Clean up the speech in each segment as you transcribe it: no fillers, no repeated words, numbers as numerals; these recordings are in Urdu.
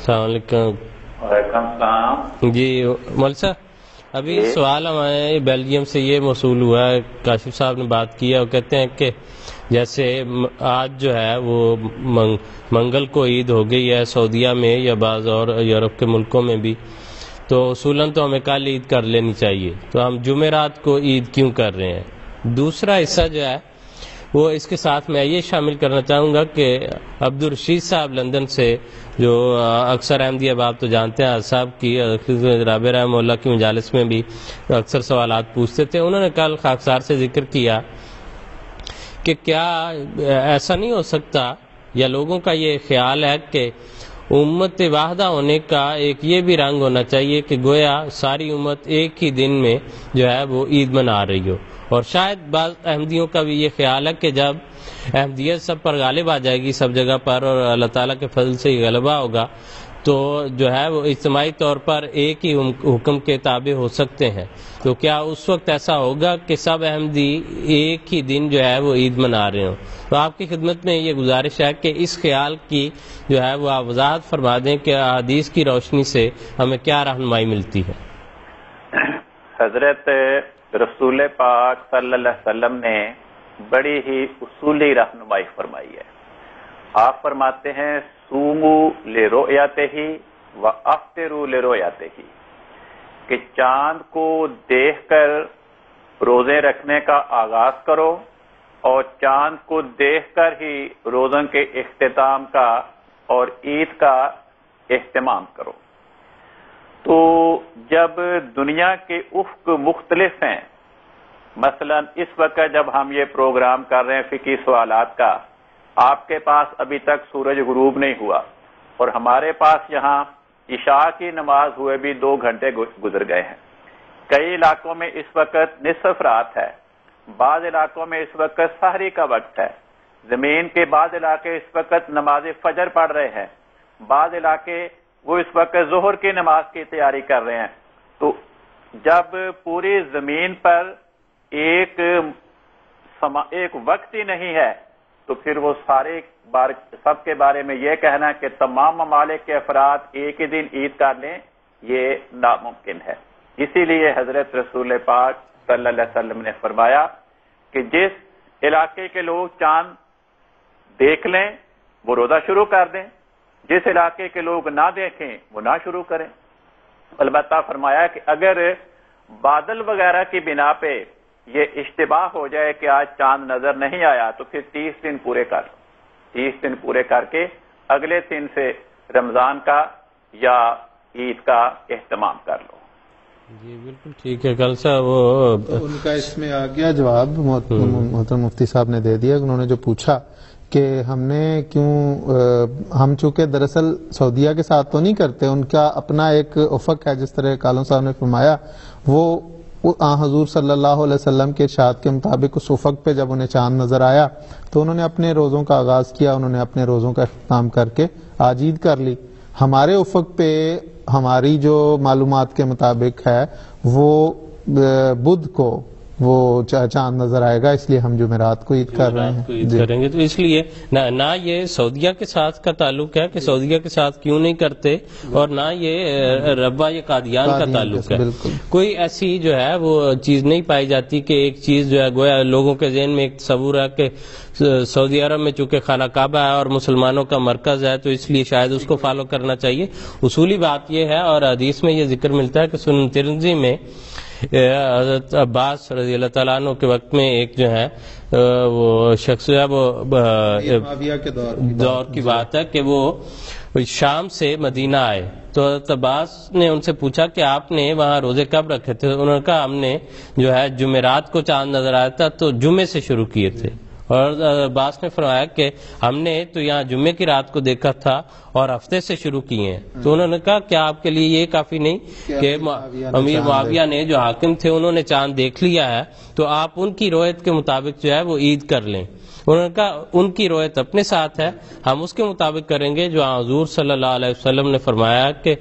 السلام علیکم. وعلیکم السلام. جی مول صاحب، ابھی سوال ہمارے بیلجیم سے یہ موصول ہوا ہے، کاشف صاحب نے بات کی ہے، وہ کہتے ہیں کہ جیسے آج جو ہے وہ منگل کو عید ہو گئی ہے سعودیہ میں یا بعض اور یورپ کے ملکوں میں بھی، تو اصولاً تو ہمیں کل عید کر لینی چاہیے، تو ہم جمعرات کو عید کیوں کر رہے ہیں؟ دوسرا حصہ جو ہے وہ اس کے ساتھ میں یہ شامل کرنا چاہوں گا کہ عبدالرشید صاحب لندن سے، جو اکثر احمدیہ باب تو جانتے ہیں، صاحب کی رابع رحمہ اللہ کی مجالس میں بھی اکثر سوالات پوچھتے تھے، انہوں نے کل خاکسار سے ذکر کیا کہ کیا ایسا نہیں ہو سکتا، یا لوگوں کا یہ خیال ہے کہ امت واحدہ ہونے کا ایک یہ بھی رنگ ہونا چاہیے کہ گویا ساری امت ایک ہی دن میں جو ہے وہ عید منا رہی ہو، اور شاید بعض احمدیوں کا بھی یہ خیال ہے کہ جب احمدیت سب پر غالب آ جائے گی سب جگہ پر اور اللہ تعالیٰ کے فضل سے ہی غلبہ ہوگا، تو جو ہے وہ اجتماعی طور پر ایک ہی حکم کے تابع ہو سکتے ہیں، تو کیا اس وقت ایسا ہوگا کہ سب احمدی ایک ہی دن جو ہے وہ عید منا رہے ہوں؟ تو آپ کی خدمت میں یہ گزارش ہے کہ اس خیال کی جو ہے وہ آپ وضاحت فرما دیں کہ احادیث کی روشنی سے ہمیں کیا رہنمائی ملتی ہے؟ حضرت رسول پاک صلی اللہ علیہ وسلم نے بڑی ہی اصولی رہنمائی فرمائی ہے. آپ فرماتے ہیں سومو لرؤیتہ و افطروا لرؤیتہ، کہ چاند کو دیکھ کر روزے رکھنے کا آغاز کرو اور چاند کو دیکھ کر ہی روزوں کے اختتام کا اور عید کا اہتمام کرو. تو جب دنیا کے افق مختلف ہیں، مثلا اس وقت جب ہم یہ پروگرام کر رہے ہیں فقہی سوالات کا، آپ کے پاس ابھی تک سورج غروب نہیں ہوا، اور ہمارے پاس یہاں عشاء کی نماز ہوئے بھی 2 گھنٹے گزر گئے ہیں. کئی علاقوں میں اس وقت نصف رات ہے، بعض علاقوں میں اس وقت سحری کا وقت ہے، زمین کے بعض علاقے اس وقت نماز فجر پڑھ رہے ہیں، بعض علاقے وہ اس وقت ظہر کی نماز کی تیاری کر رہے ہیں. تو جب پوری زمین پر ایک وقت ہی نہیں ہے، تو پھر وہ سب کے بارے میں یہ کہنا کہ تمام ممالک کے افراد ایک ہی دن عید کر لیں، یہ ناممکن ہے. اسی لیے حضرت رسول پاک صلی اللہ علیہ وسلم نے فرمایا کہ جس علاقے کے لوگ چاند دیکھ لیں وہ روزہ شروع کر دیں، جس علاقے کے لوگ نہ دیکھیں وہ نہ شروع کریں. البتہ فرمایا کہ اگر بادل وغیرہ کی بنا پہ یہ اشتباہ ہو جائے کہ آج چاند نظر نہیں آیا، تو پھر 30 دن پورے کر لو، 30 دن پورے کر کے اگلے دن سے رمضان کا یا عید کا اہتمام کر لو. جی بالکل ٹھیک ہے. کل صاحب ان کا اس میں آ گیا جواب، محترم مفتی صاحب نے دے دیا. انہوں نے جو پوچھا کہ ہم چونکہ دراصل سعودیہ کے ساتھ تو نہیں کرتے، ان کا اپنا ایک افق ہے، جس طرح کالم صاحب نے فرمایا، وہ حضور صلی اللہ علیہ وسلم کے ارشاد کے مطابق اس افق پہ جب انہیں چاند نظر آیا تو انہوں نے اپنے روزوں کا آغاز کیا، انہوں نے اپنے روزوں کا اختتام کر کے آج عید کر لی. ہمارے افق پہ ہماری جو معلومات کے مطابق ہے وہ بدھ کو وہ چاند نظر آئے گا، اس لیے ہم جمعرات کو عید کر رہے ہیں. کریں گے. تو اس لیے نہ یہ سعودیہ کے ساتھ کا تعلق ہے کہ سعودیہ کے ساتھ کیوں نہیں کرتے، اور نہ یہ ربا یا قادیان کا تعلق ہے. کوئی ایسی جو ہے وہ چیز نہیں پائی جاتی کہ ایک چیز جو ہے گویا لوگوں کے ذہن میں ایک تصور ہے کہ سعودی عرب میں چونکہ خانہ کعبہ ہے اور مسلمانوں کا مرکز ہے تو اس لیے شاید اس کو فالو کرنا چاہیے. اصولی بات یہ ہے، اور حدیث میں یہ ذکر ملتا ہے کہ سنن ترمذی میں حضرت عباس رضی اللہ تعالیٰ عنہ کے وقت میں ایک جو ہے وہ شخص ہے، وہ دور کی بات ہے کہ وہ شام سے مدینہ آئے، تو حضرت عباس نے ان سے پوچھا کہ آپ نے وہاں روزے کب رکھے تھے؟ انہوں نے کہا ہم نے جو ہے جمعرات کو چاند نظر آیا تھا تو جمعے سے شروع کیے تھے. اور عباس نے فرمایا کہ ہم نے تو یہاں جمعے کی رات کو دیکھا تھا اور ہفتے سے شروع کیے ہیں. تو انہوں نے کہا کیا آپ کے لیے یہ کافی نہیں کہ امیر معاویہ نے جو حاکم تھے انہوں نے چاند دیکھ لیا ہے تو آپ ان کی روایت کے مطابق جو ہے وہ عید کر لیں. انہوں نے کہا ان کی روایت اپنے ساتھ ہے، ہم اس کے مطابق کریں گے جو حضور صلی اللہ علیہ وسلم نے فرمایا کہ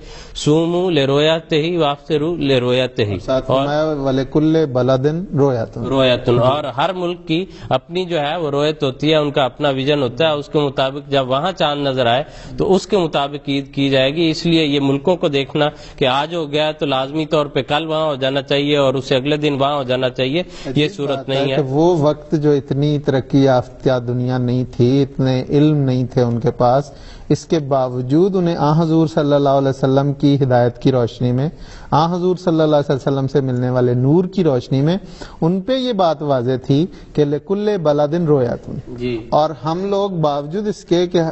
سومو لرویاتہ وافطروا لرویاتہ، ساتھ فرمایا وَلِكُلِّ بَلَدٍ رویتن، اور ہر ملک کی اپنی جو ہے وہ رویت ہوتی ہے، ان کا اپنا ویژن ہوتا ہے، اس کے مطابق جب وہاں چاند نظر آئے تو اس کے مطابق عید کی جائے گی. اس لیے یہ ملکوں کو دیکھنا کہ آج ہو گیا تو لازمی طور پہ کل وہاں ہو جانا چاہیے اور اسے اگلے دن وہاں ہو جانا چاہیے، یہ صورت نہیں ہے. وہ وقت جو اتنی ترقی یافتہ دنیا نہیں تھی، اتنے علم نہیں تھے ان کے پاس، اس کے باوجود انہیں حضور صلی اللہ علیہ وسلم کی ہدایت کی روشنی میں، حضور صلی اللہ علیہ وسلم سے ملنے والے نور کی روشنی میں ان پہ یہ بات واضح تھی کہ لکل بلدن رویاتن. جی، اور ہم لوگ باوجود اس کے کہ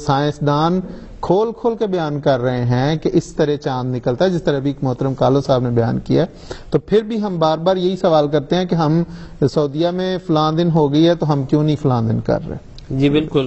سائنسدان کھول کھول کے بیان کر رہے ہیں کہ اس طرح چاند نکلتا ہے جس طرح ابھی محترم کالو صاحب نے بیان کیا، تو پھر بھی ہم بار بار یہی سوال کرتے ہیں کہ ہم سعودیہ میں فلاں دن ہو گئی ہے تو ہم کیوں نہیں فلاں دن کر رہے. جی بالکل.